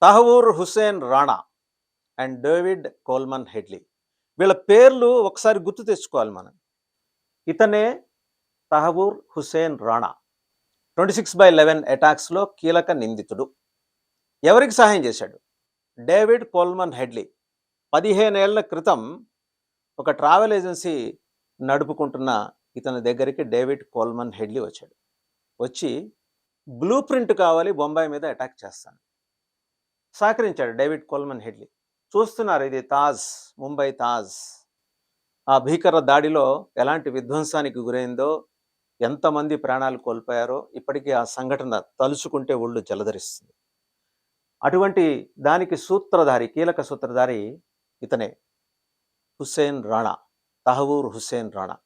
Tahawwur Hussain Rana and David Coleman Headley. వీళ్ళ పేర్లు ఒకసారి గుర్తు తెచ్చుకోవాలి మనం. ఇతనే తహవూర్ హుస్సేన్ రాణా 26/11 అటాక్స్లో కీలక నిందితుడు. ఎవరికి సహాయం చేశాడు? డేవిడ్ కోల్మన్ హెడ్లీ 15 ఏళ్ల క్రితం ఒక ట్రావెల్ ఏజెన్సీ నడుపుకుంటున్న ఇతని దగ్గరికి డేవిడ్ కోల్మన్ హెడ్లీ వచ్చాడు. వచ్చి బ్లూ ప్రింట్ కావాలి, బొంబాయి మీద అటాక్ చేస్తాను సహకరించాడు డేవిడ్ కోల్మన్ హెడ్లీ. చూస్తున్నారు, ఇది తాజ్, ముంబై తాజ్. ఆ భీకర దాడిలో ఎలాంటి విధ్వంసానికి గురైందో, ఎంతమంది ప్రాణాలు కోల్పోయారో ఇప్పటికీ ఆ సంఘటన తలుచుకుంటే ఒళ్ళు జలధరిస్తుంది. అటువంటి దానికి సూత్రధారి, కీలక సూత్రధారి ఇతనే, హుస్సేన్ రాణా, తహవూర్ హుస్సేన్ రాణా.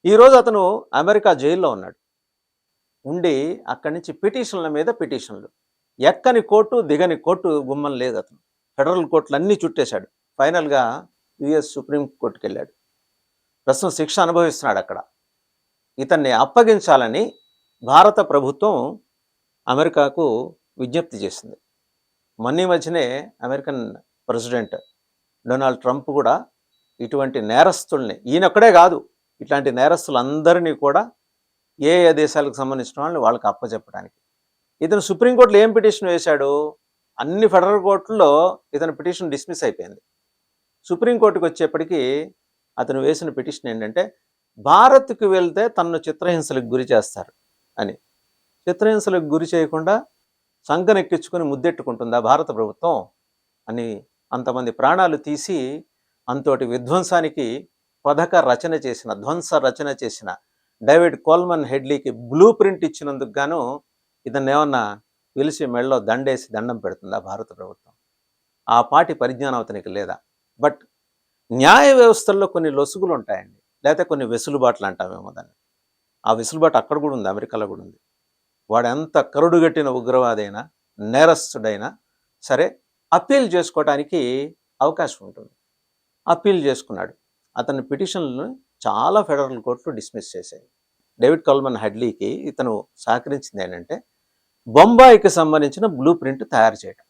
ఈరోజు అతను అమెరికా జైల్లో ఉన్నాడు. ఉండి అక్కడి నుంచి పిటిషన్ల మీద పిటిషన్లు, ఎక్కని కోర్టు దిగని కోర్టు గుమ్మం లేదు. అతను ఫెడరల్ కోర్టులు అన్నీ చుట్టేశాడు. ఫైనల్గా యుఎస్ సుప్రీం కోర్టుకి వెళ్ళాడు. ప్రస్తుతం శిక్ష అనుభవిస్తున్నాడు అక్కడ. ఇతన్ని అప్పగించాలని భారత ప్రభుత్వం అమెరికాకు విజ్ఞప్తి చేసింది. మొన్న మధ్యనే అమెరికన్ ప్రెసిడెంట్ డొనాల్డ్ ట్రంప్ కూడా ఇటువంటి నేరస్తుల్ని, ఈయనొక్కడే కాదు, ఇట్లాంటి నేరస్తులందరినీ కూడా ఏ ఏ దేశాలకు సంబంధించిన వాళ్ళని వాళ్ళకి అప్పచెప్పడానికి. ఇతను సుప్రీంకోర్టులో ఏం పిటిషన్ వేశాడు? అన్ని ఫెడరల్ కోర్టుల్లో ఇతని పిటిషన్ డిస్మిస్ అయిపోయింది. సుప్రీంకోర్టుకు వచ్చేప్పటికీ అతను వేసిన పిటిషన్ ఏంటంటే, భారత్కు వెళ్తే తనను చిత్రహింసలకు గురి చేస్తారు అని. చిత్రహింసలకు గురి చేయకుండా సంకనెక్కించుకొని ముద్దెట్టుకుంటుందా భారత ప్రభుత్వం అని అంతమంది ప్రాణాలు తీసి అంతటి విధ్వంసానికి ధ్వంస రచన చేసిన డేవిడ్ కోల్మన్ హెడ్లీకి బ్లూ ప్రింట్ ఇచ్చినందుకు గాను ఇతన్ని ఏమన్నా పిలిచి మెడలో దండేసి దండం పెడుతుందా భారత ప్రభుత్వం? ఆ పాటి పరిజ్ఞానం అతనికి లేదా? బట్ న్యాయ వ్యవస్థల్లో కొన్ని లొసుగులు ఉంటాయండి, లేకపోతే కొన్ని వెసులుబాట్లు అంటామేమో దాన్ని. ఆ వెసులుబాటు అక్కడ కూడా ఉంది, అమెరికాలో కూడా ఉంది. వాడు ఎంత కరుడుగట్టిన ఉగ్రవాదైనా, నేరస్తుడైనా సరే అప్పీల్ చేసుకోవడానికి అవకాశం ఉంటుంది. అప్పీల్ చేసుకున్నాడు. అతని పిటిషన్లను చాలా ఫెడరల్ కోర్టులు డిస్మిస్ చేశాయి. డేవిడ్ కోల్మన్ హెడ్లీకి ఇతను సహకరించింది ఏంటంటే, బొంబాయికి సంబంధించిన బ్లూ ప్రింట్ తయారు చేయడం.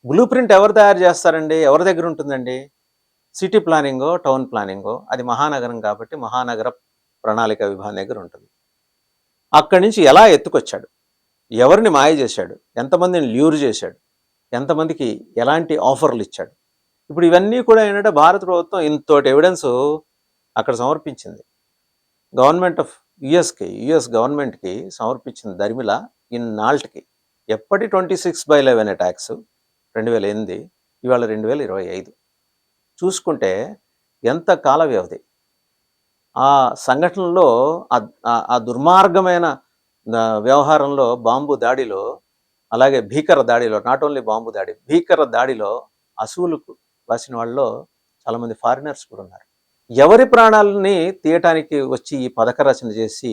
బ్లూ ప్రింట్ ఎవరు తయారు చేస్తారండి? ఎవరి దగ్గర ఉంటుందండి? సిటీ ప్లానింగో, టౌన్ ప్లానింగో, అది మహానగరం కాబట్టి మహానగర ప్రణాళిక విభాగం దగ్గర ఉంటుంది. అక్కడి నుంచి ఎలా ఎత్తుకొచ్చాడు, ఎవరిని మాయ చేశాడు, ఎంతమందిని ల్యూర్ చేశాడు, ఎంతమందికి ఎలాంటి ఆఫర్లు ఇచ్చాడు, ఇప్పుడు ఇవన్నీ కూడా ఏంటంటే భారత ప్రభుత్వం ఇంతటి ఎవిడెన్స్ అక్కడ సమర్పించింది. గవర్నమెంట్ ఆఫ్ యుఎస్ గవర్నమెంట్కి సమర్పించింది దరిమిలా ఇన్నాళ్ళకి. ఎప్పటి 26/11 అటాక్స్ 2008, ఇవాళ 2025 చూసుకుంటే ఎంత కాల వ్యవధి. ఆ సంఘటనలో, ఆ దుర్మార్గమైన వ్యవహారంలో, బాంబు దాడిలో, అలాగే భీకర దాడిలో, నాట్ ఓన్లీ బాంబు దాడి, భీకర దాడిలో అసువులకు వాసిన వాళ్ళలో చాలామంది ఫారినర్స్ కూడా ఉన్నారు. ఎవరి ప్రాణాలని తీయటానికి వచ్చి ఈ పథక రచన చేసి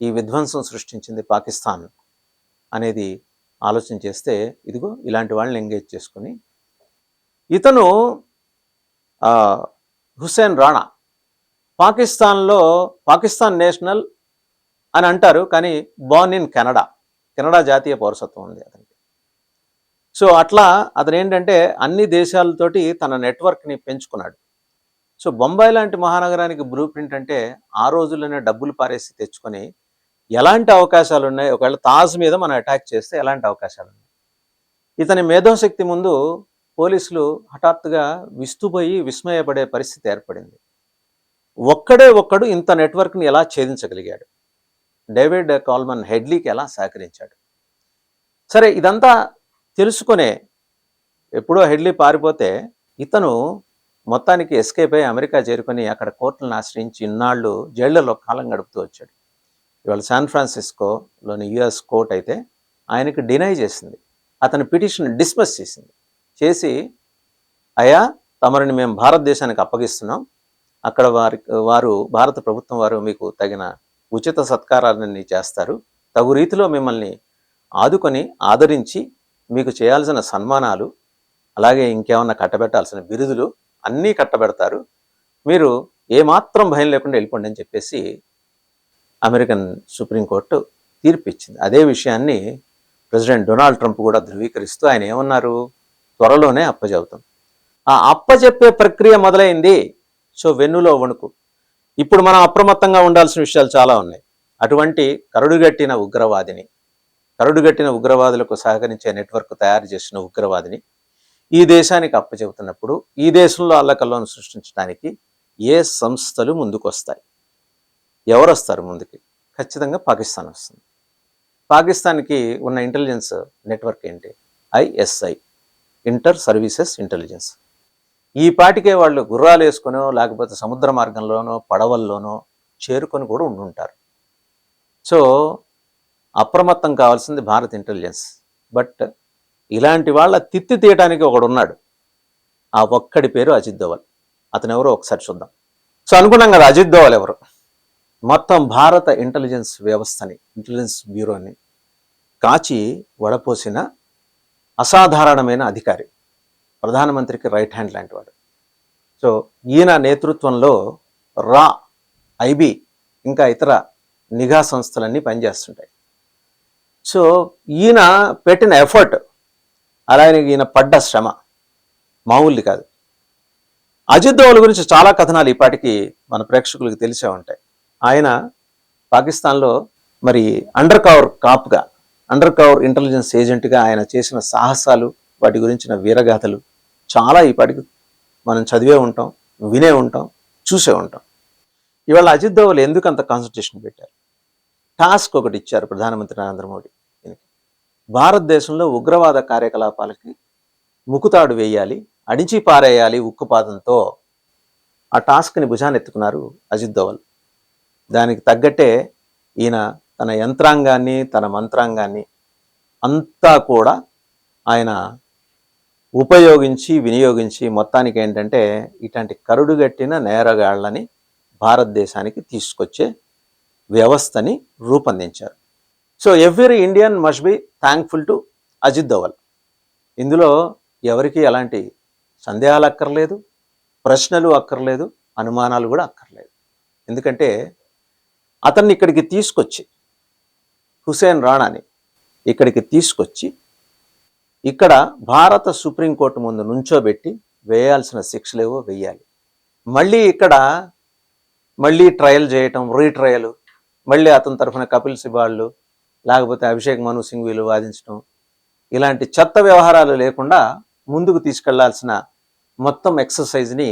ఈ విధ్వంసం సృష్టించింది పాకిస్తాన్ అనేది ఆలోచన చేస్తే, ఇదిగో ఇలాంటి వాళ్ళని ఎంగేజ్ చేసుకుని ఇతను హుస్సేన్ రాణా పాకిస్తాన్ నేషనల్ అని అంటారు, కానీ బోర్న్ ఇన్ కెనడా జాతీయ పౌరసత్వం ఉంది అతనికి. సో అట్లా అతను ఏంటంటే అన్ని దేశాలతోటి తన నెట్వర్క్ని పెంచుకున్నాడు. సో బొంబాయి లాంటి మహానగరానికి బ్లూ ప్రింట్ అంటే ఆ రోజుల్లోనే డబ్బులు పారేసి తెచ్చుకొని ఎలాంటి అవకాశాలు ఉన్నాయి, ఒకవేళ తాజ్ మీద మనం అటాక్ చేస్తే ఎలాంటి అవకాశాలు ఉన్నాయి. ఇతని మేధోశక్తి ముందు పోలీసులు హఠాత్తుగా విస్తుపోయి విస్మయపడే పరిస్థితి ఏర్పడింది. ఒక్కడు ఇంత నెట్వర్క్ని ఎలా ఛేదించగలిగాడు? డేవిడ్ కోల్మన్ హెడ్లీకి ఎలా సహకరించాడు? సరే, ఇదంతా తెలుసుకునే ఎప్పుడో హెడ్లీ పారిపోతే ఇతను మొత్తానికి ఎస్కేప్ అయ్యి అమెరికా చేరుకొని అక్కడ కోర్టులను ఆశ్రయించి ఇన్నాళ్ళు జైళ్లలో కాలం గడుపుతూ వచ్చాడు. ఇవాళ శాన్ ఫ్రాన్సిస్కోలోని యుఎస్ కోర్ట్ అయితే ఆయనకి డినై చేసింది, అతని పిటిషన్ డిస్మిస్ చేసి అయ్యా, తమరిని మేము భారతదేశానికి అప్పగిస్తున్నాం, అక్కడ వారు భారత ప్రభుత్వం వారు మీకు తగిన ఉచిత సత్కారాలన్నీ చేస్తారు, తగు రీతిలో మిమ్మల్ని ఆదుకొని ఆదరించి మీకు చేయాల్సిన సన్మానాలు, అలాగే ఇంకేమన్నా కట్టబెట్టాల్సిన బిరుదులు అన్నీ కట్టబెడతారు, మీరు ఏమాత్రం భయం లేకుండా వెళ్ళిపోండి అని చెప్పేసి అమెరికన్ సుప్రీంకోర్టు తీర్పు ఇచ్చింది. అదే విషయాన్ని ప్రెసిడెంట్ డొనాల్డ్ ట్రంప్ కూడా ధృవీకరిస్తూ ఆయన ఏమన్నారు, త్వరలోనే అప్పజెబుతాం. ఆ అప్పజెప్పే ప్రక్రియ మొదలైంది. సో వెన్నులో వణుకు. ఇప్పుడు మనం అప్రమత్తంగా ఉండాల్సిన విషయాలు చాలా ఉన్నాయి. అటువంటి కరడుగట్టిన ఉగ్రవాదులకు సహకరించే నెట్వర్క్ తయారు చేసిన ఉగ్రవాదిని ఈ దేశానికి అప్పచెబుతున్నప్పుడు ఈ దేశంలో అల్లకల్లోను సృష్టించడానికి ఏ సంస్థలు ముందుకొస్తాయి? ఎవరు వస్తారు ముందుకి? ఖచ్చితంగా పాకిస్తాన్ వస్తుంది. పాకిస్తాన్కి ఉన్న ఇంటెలిజెన్స్ నెట్వర్క్ ఏంటి? ISI, inter services intelligence. ఈ పాటికే వాళ్ళు గుర్రాలు వేసుకునో లేకపోతే సముద్ర మార్గంలోనో పడవల్లోనో చేరుకొని కూడా ఉండుంటారు. సో అప్రమత్తం కావాల్సింది భారత్ ఇంటెలిజెన్స్. బట్ ఇలాంటి వాళ్ళ తిత్తి తీయడానికి ఒకడున్నాడు. ఆ ఒక్కడి పేరు అజిత్ దోవల్. అతను ఎవరో ఒకసారి చూద్దాం. సో అనుకున్నాం కదా, అజిత్ దోవల్ ఎవరు? మొత్తం భారత ఇంటెలిజెన్స్ వ్యవస్థని, ఇంటెలిజెన్స్ బ్యూరోని కాచి వడపోసిన అసాధారణమైన అధికారి, ప్రధానమంత్రికి రైట్ హ్యాండ్ లాంటి వాడు. సో ఈయన నేతృత్వంలో రా, ఐబీ ఇంకా ఇతర నిఘా సంస్థలన్నీ పనిచేస్తుంటాయి. సో ఈయన పెట్టిన ఎఫర్ట్, అలాగే ఈయన పడ్డ శ్రమ మామూలుది కాదు. అజిత్ దోవల్ గురించి చాలా కథనాలు ఈపాటికి మన ప్రేక్షకులకు తెలిసే ఉంటాయి. ఆయన పాకిస్తాన్లో మరి అండర్ కవర్ ఇంటెలిజెన్స్ ఏజెంట్గా ఆయన చేసిన సాహసాలు, వాటి గురించిన వీరగాథలు చాలా ఈపాటికి మనం చదివే ఉంటాం, వినే ఉంటాం, చూసే ఉంటాం. ఇవాళ అజిత్ దోవల్ ఎందుకు అంత కాన్సన్ట్రేషన్ పెట్టారు? టాస్క్ ఒకటి ఇచ్చారు ప్రధానమంత్రి నరేంద్ర మోడీ. భారతదేశంలో ఉగ్రవాద కార్యకలాపాలకి ముకుతాడు వేయాలి, అడిచి పారేయాలి ఉక్కుపాదంతో. ఆ టాస్క్ని భుజాన్ని ఎత్తుకున్నారు అజిత్ దోవల్. దానికి తగ్గట్టే ఈయన తన యంత్రాంగాన్ని, తన మంత్రాంగాన్ని అంతా కూడా ఆయన వినియోగించి మొత్తానికి ఏంటంటే ఇట్లాంటి కరుడుగట్టిన నేరగాళ్లని భారతదేశానికి తీసుకొచ్చే వ్యవస్థని రూపొందించారు. So every Indian must be thankful to Ajit Doval. ఇందులో ఎవరికి ఎలాంటి సందేహాలు అక్కర్లేదు, ప్రశ్నలు అక్కర్లేదు, అనుమానాలు కూడా అక్కర్లేదు. ఎందుకంటే అతన్ని ఇక్కడికి తీసుకొచ్చి, హుసేన్ రాణాని ఇక్కడికి తీసుకొచ్చి ఇక్కడ భారత సుప్రీంకోర్టు ముందు నుంచోబెట్టి వేయాల్సిన శిక్షలేవో వెయ్యాలి. మళ్ళీ ట్రయల్ చేయటం, రీట్రయల్, మళ్ళీ అతని తరఫున కపిల్ సిబాళ్ళు లేకపోతే అభిషేక్ మను సింఘ్వీలు వాదించడం, ఇలాంటి చెత్త వ్యవహారాలు లేకుండా ముందుకు తీసుకెళ్లాల్సిన మొత్తం ఎక్సర్సైజ్ని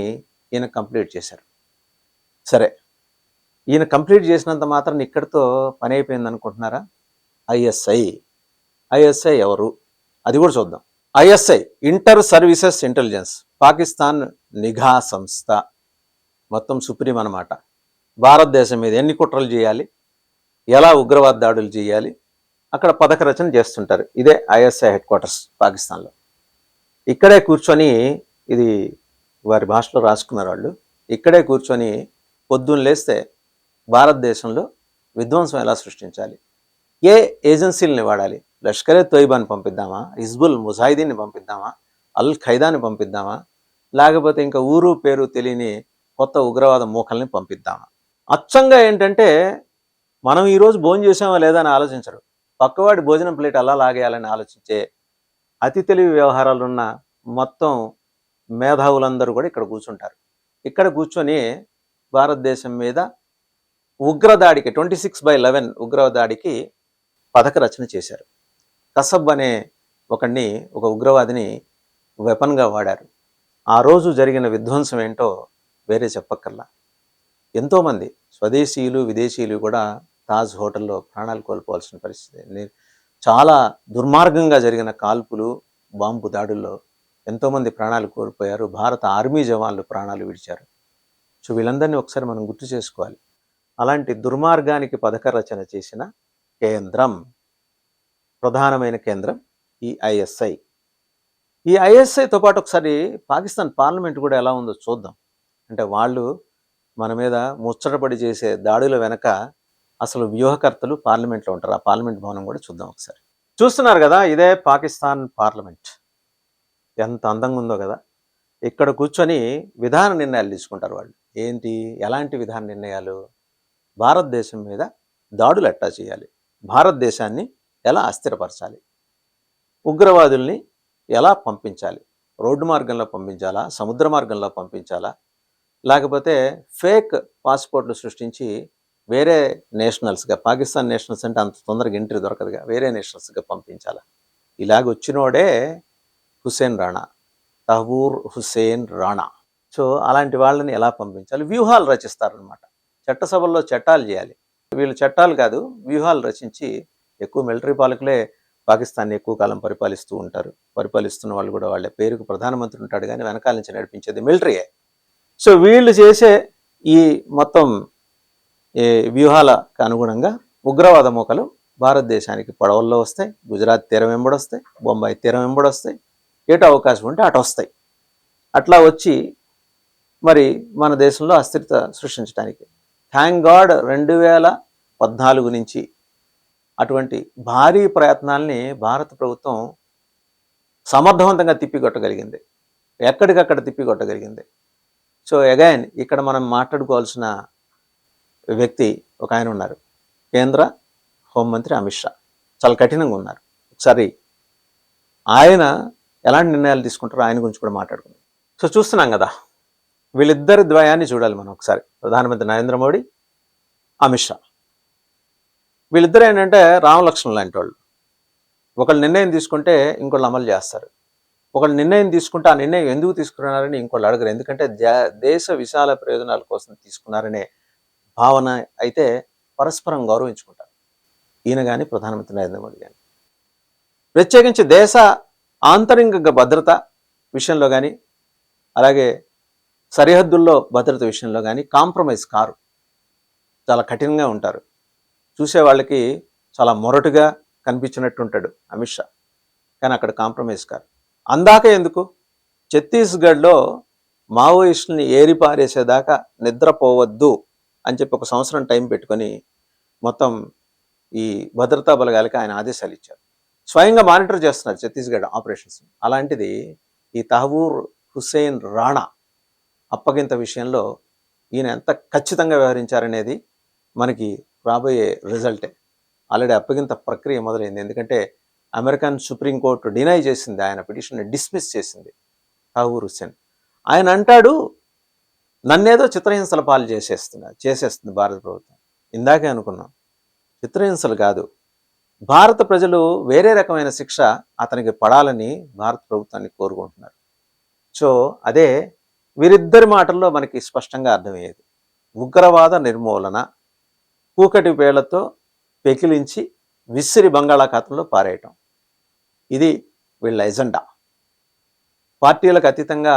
ఈయన కంప్లీట్ చేశారు. సరే, ఈయన కంప్లీట్ చేసినంత మాత్రం ఇక్కడితో పని అయిపోయింది అనుకుంటున్నారా? ఐఎస్ఐ ఎవరు అది కూడా చూద్దాం. ISI, inter services intelligence, Pakistan నిఘా సంస్థ, మొత్తం సుప్రీం అన్నమాట. భారతదేశం మీద ఎన్ని కుట్రలు చేయాలి, ఎలా ఉగ్రవాద దాడులు చేయాలి, అక్కడ పథక రచన చేస్తుంటారు. ఇదే ఐఎస్ఐ హెడ్ క్వార్టర్స్ పాకిస్తాన్లో. ఇక్కడే కూర్చొని, ఇది వారి భాషలో రాసుకున్నారు వాళ్ళు, ఇక్కడే కూర్చొని పొద్దున్న లేస్తే భారతదేశంలో విధ్వంసం ఎలా సృష్టించాలి, ఏ ఏజెన్సీలని వాడాలి, లష్కరే తోయిబాని పంపిద్దామా, హిజ్బుల్ ముజాహిదీన్ని పంపిద్దామా, అల్ ఖైదాని పంపిద్దామా, లేకపోతే ఇంకా ఊరు పేరు తెలియని కొత్త ఉగ్రవాద మూకల్ని పంపిద్దామా. అచ్చంగా ఏంటంటే మనం ఈరోజు భోజనం చేసామా లేదా అని ఆలోచించరు, పక్కవాడి భోజనం ప్లేట్ అలా లాగేయాలని ఆలోచించే అతి తెలివి వ్యవహారాలున్న మొత్తం మేధావులందరూ కూడా ఇక్కడ కూర్చుంటారు. ఇక్కడ కూర్చొని భారతదేశం మీద ఉగ్రదాడికి 26/11 ఉగ్రదాడికి పథక రచన చేశారు. కసబ్ అనే ఒక ఉగ్రవాదిని వెపన్గా వాడారు. ఆ రోజు జరిగిన విధ్వంసం ఏంటో వేరే చెప్పక్కర్లా. ఎంతోమంది స్వదేశీయులు, విదేశీయులు కూడా తాజ్ హోటల్లో ప్రాణాలు కోల్పోవాల్సిన పరిస్థితి. చాలా దుర్మార్గంగా జరిగిన కాల్పులు, బాంబు దాడుల్లో ఎంతోమంది ప్రాణాలు కోల్పోయారు. భారత ఆర్మీ జవాన్లు ప్రాణాలు విడిచారు. సో వీళ్ళందరినీ ఒకసారి మనం గుర్తు చేసుకోవాలి. అలాంటి దుర్మార్గానికి పథక రచన చేసిన కేంద్రం, ప్రధానమైన కేంద్రం ఈ ఐఎస్ఐ. ఈ ఐఎస్ఐతో పాటు ఒకసారి పాకిస్తాన్ పార్లమెంట్ కూడా ఎలా ఉందో చూద్దాం. అంటే వాళ్ళు మన మీద ముచ్చటపడి చేసే దాడుల వెనక అసలు వ్యూహకర్తలు పార్లమెంట్లో ఉంటారు. ఆ పార్లమెంట్ భవనం కూడా చూద్దాం ఒకసారి. చూస్తున్నారు కదా, ఇదే పాకిస్తాన్ పార్లమెంట్. ఎంత అందంగా ఉందో కదా. ఇక్కడ కూర్చొని విధాన నిర్ణయాలు తీసుకుంటారు వాళ్ళు. ఏంటి, ఎలాంటి విధాన నిర్ణయాలు? భారతదేశం మీద దాడులు ఎట్టా చేయాలి, భారతదేశాన్ని ఎలా అస్థిరపరచాలి, ఉగ్రవాదుల్ని ఎలా పంపించాలి? రోడ్డు మార్గంలో పంపించాలా? సముద్ర మార్గంలో పంపించాలా? లేకపోతే ఫేక్ పాస్‌పోర్ట్‌లు సృష్టించి వేరే నేషనల్స్‌గా, పాకిస్తాన్ నేషనల్స్ అంటే అంత తొందరగా ఎంట్రీ దొరకదుగా, వేరే నేషనల్స్‌గా పంపించాలా? ఇలాగొచ్చినోడే హుస్సేన్ రాణా, తహవూర్ హుస్సేన్ రాణా. సో అలాంటి వాళ్ళని ఎలా పంపించాలి? వ్యూహాలు రచిస్తారనమాట. చట్టసభల్లో చట్టాలు చేయాలి. వీళ్ళు చట్టాలు కాదు, వ్యూహాలు రచించి ఎక్కువ మిలిటరీ పాలకులే పాకిస్తాన్ని ఎక్కువ కాలం పరిపాలిస్తూ ఉంటారు. పరిపాలిస్తున్న వాళ్ళు కూడా వాళ్ళ పేరుకు ప్రధానమంత్రి ఉంటాడు కానీ వెనకాల నుంచి నడిపించేది మిలిటరీయే. సో వీళ్ళు చేసే ఈ మొత్తం వ్యూహాలకు అనుగుణంగా ఉగ్రవాద మూకలు భారతదేశానికి పడవల్లో వస్తాయి, గుజరాత్ తీరం వెంబడొస్తాయి, బొంబాయి తీరం వెంబడొస్తాయి, ఎటు అవకాశం ఉంటే అటు వస్తాయి. అట్లా వచ్చి మరి మన దేశంలో అస్థిరత సృష్టించడానికి థ్యాంక్ గాడ్ 2014 నుంచి అటువంటి భారీ ప్రయత్నాల్ని భారత ప్రభుత్వం సమర్థవంతంగా తిప్పికొట్టగలిగింది, ఎక్కడికక్కడ తిప్పికొట్టగలిగింది. సో అగైన్ ఇక్కడ మనం మాట్లాడుకోవాల్సిన వ్యక్తి ఒక ఆయన ఉన్నారు, కేంద్ర హోంమంత్రి అమిత్ షా. చాలా కఠినంగా ఉన్నారు. ఒకసారి ఆయన ఎలాంటి నిర్ణయాలు తీసుకుంటారో ఆయన గురించి కూడా మాట్లాడుకుందాం. సో చూస్తున్నాం కదా, వీళ్ళిద్దరి ద్వయాన్ని చూడాలి మనం ఒకసారి. ప్రధానమంత్రి నరేంద్ర మోడీ, అమిత్ షా. వీళ్ళిద్దరు ఏంటంటే రామలక్ష్మణ్ లాంటి వాళ్ళు. ఒకళ్ళు నిర్ణయం తీసుకుంటే ఇంకోళ్ళు అమలు చేస్తారు. ఒకళ్ళు నిర్ణయం తీసుకుంటే ఆ నిర్ణయం ఎందుకు తీసుకున్నారని ఇంకోళ్ళు అడగరు. ఎందుకంటే దేశ విశాల ప్రయోజనాల కోసం తీసుకున్నారనే భావన అయితే పరస్పరం గౌరవించుకుంటారు. ఈయన కానీ ప్రధానమంత్రి నరేంద్ర మోడీ కానీ. ప్రత్యేకించి దేశ ఆంతరింగ భద్రత విషయంలో కానీ, అలాగే సరిహద్దుల్లో భద్రత విషయంలో కానీ కాంప్రమైజ్ కారు. చాలా కఠినంగా ఉంటారు. చూసే వాళ్ళకి చాలా మొరటుగా కనిపించినట్టు ఉంటాడు అమిత్ షా, కానీ అక్కడ కాంప్రమైజ్ కారు. అందాక ఎందుకు, ఛత్తీస్గఢ్లో మావోయిస్టుల్ని ఏరిపారేసేదాకా నిద్రపోవద్దు అని చెప్పి 1 సంవత్సరం టైం పెట్టుకొని మొత్తం ఈ భద్రతా బలగాలకి ఆయన ఆదేశాలు ఇచ్చారు. స్వయంగా మానిటర్ చేస్తున్నారు ఛత్తీస్గఢ్ ఆపరేషన్స్. అలాంటిది ఈ తహవూర్ హుస్సేన్ రాణా అప్పగింత విషయంలో ఈయన ఎంత ఖచ్చితంగా వ్యవహరించారనేది మనకి రాబోయే రిజల్టే. ఆల్రెడీ అప్పగింత ప్రక్రియ మొదలైంది. ఎందుకంటే అమెరికన్ సుప్రీంకోర్టు డినై చేసింది, ఆయన పిటిషన్ని డిస్మిస్ చేసింది తహవూర్ హుస్సేన్. ఆయన అంటాడు, నన్నేదో చిత్రహింసల పాలు చేసేస్తుంది భారత ప్రభుత్వం. ఇందాకే అనుకున్నాం, చిత్రహింసలు కాదు, భారత ప్రజలు వేరే రకమైన శిక్ష అతనికి పడాలని భారత ప్రభుత్వాన్ని కోరుకుంటున్నారు. సో అదే వీరిద్దరి మాటల్లో మనకి స్పష్టంగా అర్థమయ్యేది. ఉగ్రవాద నిర్మూలన కూకటి పేళ్లతో పెకిలించి విసిరి బంగాళాఖాతంలో పారేయటం, ఇది వీళ్ళ ఎజెండా. పార్టీలకు అతీతంగా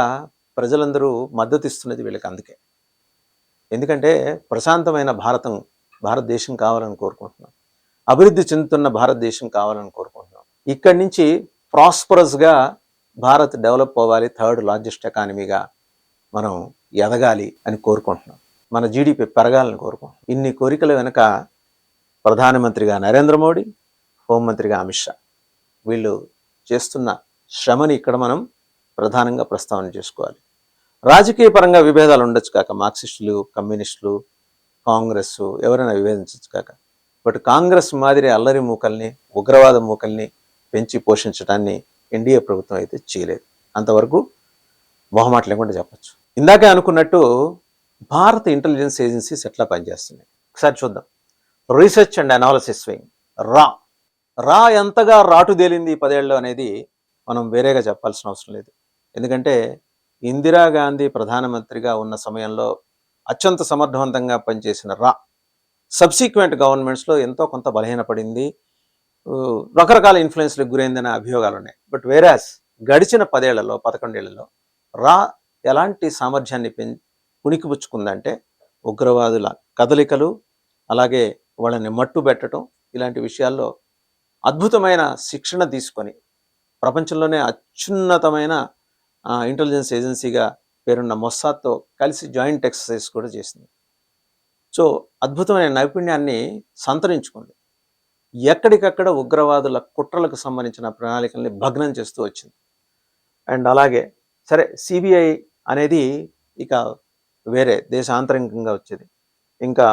ప్రజలందరూ మద్దతు ఇస్తున్నది వీళ్ళకి. అందుకే, ఎందుకంటే ప్రశాంతమైన భారతదేశం కావాలని కోరుకుంటున్నాం, అభివృద్ధి చెందుతున్న భారతదేశం కావాలని కోరుకుంటున్నాం. ఇక్కడి నుంచి ప్రాస్పరస్గా భారత్ డెవలప్ అవ్వాలి, 3rd లార్జెస్ట్ ఎకానమీగా మనం ఎదగాలి అని కోరుకుంటున్నాం, మన జీడిపి పెరగాలని కోరుకుంటున్నాం. ఇన్ని కోరికల వెనుక ప్రధానమంత్రిగా నరేంద్ర మోడీ, హోంమంత్రిగా అమిత్ షా, వీళ్ళు చేస్తున్న శ్రమని ఇక్కడ మనం ప్రధానంగా ప్రస్తావన చేసుకోవాలి. రాజకీయ పరంగా విభేదాలు ఉండొచ్చు కాక, మార్క్సిస్టులు, కమ్యూనిస్టులు, కాంగ్రెస్ ఎవరైనా విభేదించవచ్చు కాక, బట్ కాంగ్రెస్ మాదిరి అల్లరి మూకల్ని, ఉగ్రవాద మూకల్ని పెంచి పోషించడాన్ని ఎన్డీఏ ప్రభుత్వం అయితే చేయలేదు. అంతవరకు మొహమాట లేకుండా చెప్పచ్చు. ఇందాకే అనుకున్నట్టు భారత ఇంటెలిజెన్స్ ఏజెన్సీస్ ఎట్లా పనిచేస్తున్నాయి ఒకసారి చూద్దాం. రీసెర్చ్ అండ్ అనాలిసిస్ వింగ్, రా ఎంతగా రాటుదేలింది ఈ 10 ఏళ్ళు అనేది మనం వేరేగా చెప్పాల్సిన అవసరం లేదు. ఎందుకంటే ఇందిరాగాంధీ ప్రధానమంత్రిగా ఉన్న సమయంలో అత్యంత సమర్థవంతంగా పనిచేసిన సబ్సిక్వెంట్ గవర్నమెంట్స్లో ఎంతో కొంత బలహీనపడింది, రకరకాల ఇన్ఫ్లుయెన్స్లకు గురైందనే అభియోగాలు ఉన్నాయి. బట్ వేరాస్ గడిచిన 10 ఏళ్లలో 11 ఏళ్లలో ఎలాంటి సామర్థ్యాన్ని పుణికిపుచ్చుకుందంటే, ఉగ్రవాదుల కదలికలు, అలాగే వాళ్ళని మట్టు పెట్టడం, ఇలాంటి విషయాల్లో అద్భుతమైన శిక్షణ తీసుకొని ప్రపంచంలోనే అత్యున్నతమైన ఇంటెలిజెన్స్ ఏజెన్సీగా పేరున్న మొస్సాద్తో కలిసి జాయింట్ ఎక్సర్సైజ్ కూడా చేసింది. సో అద్భుతమైన నైపుణ్యాన్ని సంతరించుకుంది. ఎక్కడికక్కడ ఉగ్రవాదుల కుట్రలకు సంబంధించిన ప్రణాళికల్ని భగ్నం చేస్తూ వచ్చింది. అండ్ అలాగే సరే, సిబిఐ అనేది ఇక వేరే దేశాంతరంగంగా వచ్చేది. ఇంకా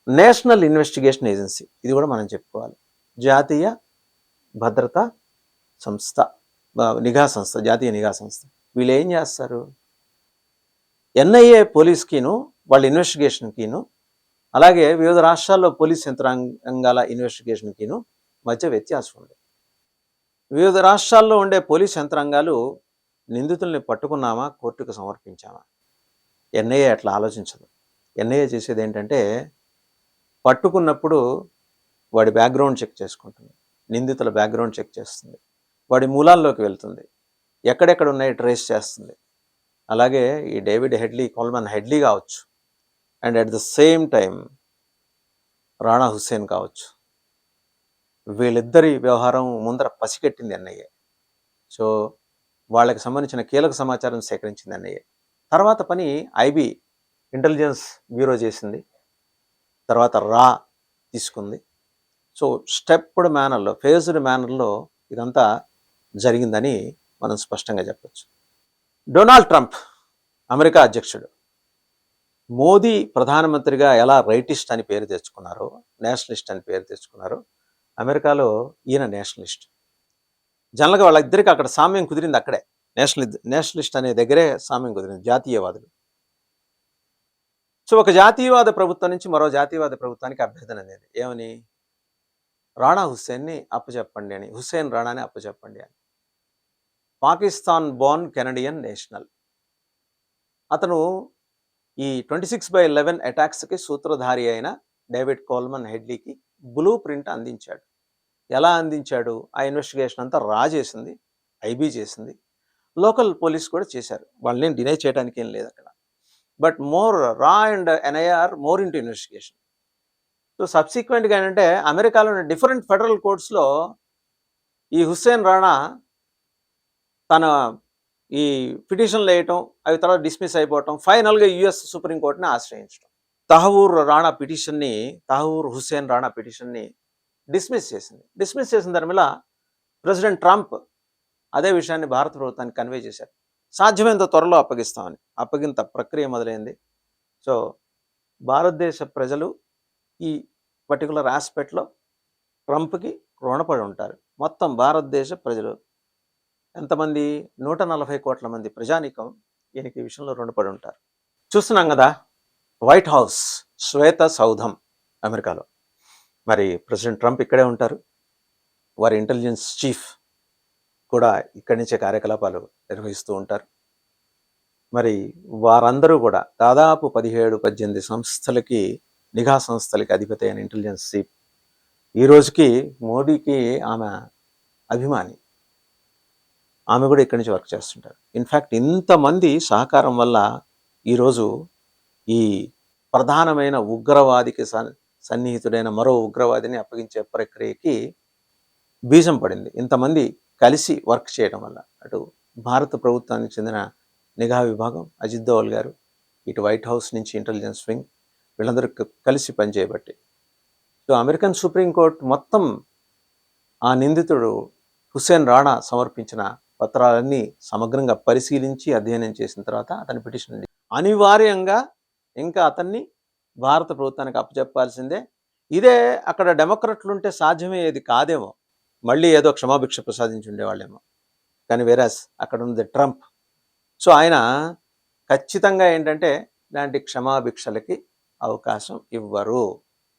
నేషనల్ ఇన్వెస్టిగేషన్ ఏజెన్సీ, ఇది కూడా మనం చెప్పుకోవాలి. జాతీయ భద్రతా సంస్థ, నిఘా సంస్థ, జాతీయ నిఘా సంస్థ. వీళ్ళు ఏం చేస్తారు? ఎన్ఐఏ పోలీస్కిను వాళ్ళ ఇన్వెస్టిగేషన్కిను, అలాగే వివిధ రాష్ట్రాల్లో పోలీస్ యంత్రాంగాల ఇన్వెస్టిగేషన్కిను మధ్య వ్యత్యాసం ఉంది. వివిధ రాష్ట్రాల్లో ఉండే పోలీస్ యంత్రాంగాలు నిందితుల్ని పట్టుకున్నామా, కోర్టుకు సమర్పించామా. ఎన్ఐఏ అట్లా ఆలోచించదు. ఎన్ఐఏ చేసేది ఏంటంటే, పట్టుకున్నప్పుడు వాడి బ్యాక్గ్రౌండ్ చెక్ చేసుకుంటుంది, నిందితుల బ్యాక్గ్రౌండ్ చెక్ చేస్తుంది, వాడి మూలాల్లోకి వెళ్తుంది, ఎక్కడెక్కడ ఉన్నాయి ట్రేస్ చేస్తుంది. అలాగే ఈ డేవిడ్ హెడ్లీ, కోల్మన్ హెడ్లీ కావచ్చు, and at the same time Rana Hussain కావచ్చు, వీళ్ళిద్దరి వ్యవహారం ముందర పసిగట్టింది ఎన్ఐఏ. సో వాళ్ళకి సంబంధించిన కీలక సమాచారం సేకరించింది ఎన్ఐఏ. తర్వాత పని ఐబీ, ఇంటెలిజెన్స్ బ్యూరో చేసింది. తర్వాత రా తీసుకుంది. సో స్టెప్డ్ మేనర్లో, ఫేజ్డ్ మేనర్లో ఇదంతా జరిగిందని మనం స్పష్టంగా చెప్పచ్చు. డొనాల్డ్ ట్రంప్ అమెరికా అధ్యక్షుడు, మోదీ ప్రధానమంత్రిగా ఎలా రైటిస్ట్ అని పేరు తెచ్చుకున్నారో, నేషనలిస్ట్ అని పేరు తెచ్చుకున్నారో, అమెరికాలో ఈయన నేషనలిస్ట్. జనరల్గా వాళ్ళిద్దరికి అక్కడ సామ్యం కుదిరింది అక్కడే. నేషనలిస్ట్ అనే దగ్గరే సామ్యం కుదిరింది, జాతీయవాదులు. సో ఒక జాతీయవాద ప్రభుత్వం నుంచి మరో జాతీయవాద ప్రభుత్వానికి అభ్యర్థన అనేది ఏమని, రాణా హుస్సేన్ని అప్పచెప్పండి అని, హుస్సేన్ రాణాని అప్పచెప్పండి అని. Pakistan Born Canadian national. అతను ఈ 26/11 అటాక్స్కి సూత్రధారి అయిన డేవిడ్ కోల్మన్ హెడ్లీకి బ్లూ ప్రింట్ అందించాడు. ఎలా అందించాడు? ఆ ఇన్వెస్టిగేషన్ అంతా రా చేసింది, ఐబీ చేసింది, లోకల్ పోలీస్ కూడా చేశారు. వాళ్ళని డినై చేయడానికి ఏం లేదు అక్కడ. బట్ మోర్ రా and NIR more into investigation. So సబ్సిక్వెంట్గా ఏంటంటే, అమెరికాలోని డిఫరెంట్ ఫెడరల్ కోర్ట్స్లో ఈ హుస్సేన్ రాణా తన ఈ పిటిషన్లు వేయటం, అవి తర్వాత డిస్మిస్ అయిపోవటం, ఫైనల్గా యుఎస్ సుప్రీంకోర్టుని ఆశ్రయించడం. తహవూర్ హుస్సేన్ రాణా పిటిషన్ని డిస్మిస్ చేసింది. డిస్మిస్ చేసిన దాని ప్రెసిడెంట్ ట్రంప్ అదే విషయాన్ని భారత ప్రభుత్వానికి కన్వే చేశారు. సాధ్యమైనంత త్వరలో అప్పగిస్తామని. అప్పగింత ప్రక్రియ మొదలైంది. సో భారతదేశ ప్రజలు ఈ పర్టికులర్ ఆస్పెక్ట్లో ట్రంప్కి రుణపడి ఉంటారు. మొత్తం భారతదేశ ప్రజలు ఎంతమంది? 140 కోట్ల మంది ప్రజానీకం ఈయనకి ఈ విషయంలో రుణపడి ఉంటారు. చూస్తున్నాం కదా, వైట్ హౌస్, శ్వేత సౌధం అమెరికాలో. మరి ప్రెసిడెంట్ ట్రంప్ ఇక్కడే ఉంటారు, వారి ఇంటెలిజెన్స్ చీఫ్ కూడా ఇక్కడి నుంచే కార్యకలాపాలు నిర్వహిస్తూ ఉంటారు. మరి వారందరూ కూడా దాదాపు 17-18 సంస్థలకి, నిఘా సంస్థలకి అధిపతి అయిన ఇంటెలిజెన్స్ చీఫ్ ఈ రోజుకి మోడీకి ఆమె అభిమాని. ఆమె కూడా ఇక్కడి నుంచి వర్క్ చేస్తుంటారు. ఇన్ఫ్యాక్ట్ ఇంతమంది సహకారం వల్ల ఈరోజు ఈ ప్రధానమైన ఉగ్రవాదికి సన్నిహితుడైన మరో ఉగ్రవాదిని అప్పగించే ప్రక్రియకి బీజం పడింది. ఇంతమంది కలిసి వర్క్ చేయడం వల్ల, అటు భారత ప్రభుత్వానికి చెందిన నిఘా విభాగం, అజిత్ దోవల్ గారు, ఇటు వైట్ హౌస్ నుంచి ఇంటెలిజెన్స్ వింగ్, వీళ్ళందరూ కలిసి పనిచేయబట్టి. సో అమెరికన్ సుప్రీంకోర్టు మొత్తం ఆ నిందితుడు హుస్సేన్ రాణా సమర్పించిన పత్రాలన్నీ సమగ్రంగా పరిశీలించి అధ్యయనం చేసిన తర్వాత అతని పిటిషన్ అనివార్యంగా ఇంకా అతన్ని భారత ప్రభుత్వానికి అప్పచెప్పాల్సిందే. ఇదే అక్కడ డెమోక్రట్లు ఉంటే సాధ్యమయ్యేది కాదేమో, మళ్ళీ ఏదో క్షమాభిక్ష ప్రసాదించి ఉండేవాళ్ళేమో. కానీ వేరాస్ అక్కడ ఉంది ట్రంప్. సో ఆయన ఖచ్చితంగా ఏంటంటే ఇలాంటి క్షమాభిక్షలకి అవకాశం ఇవ్వరు.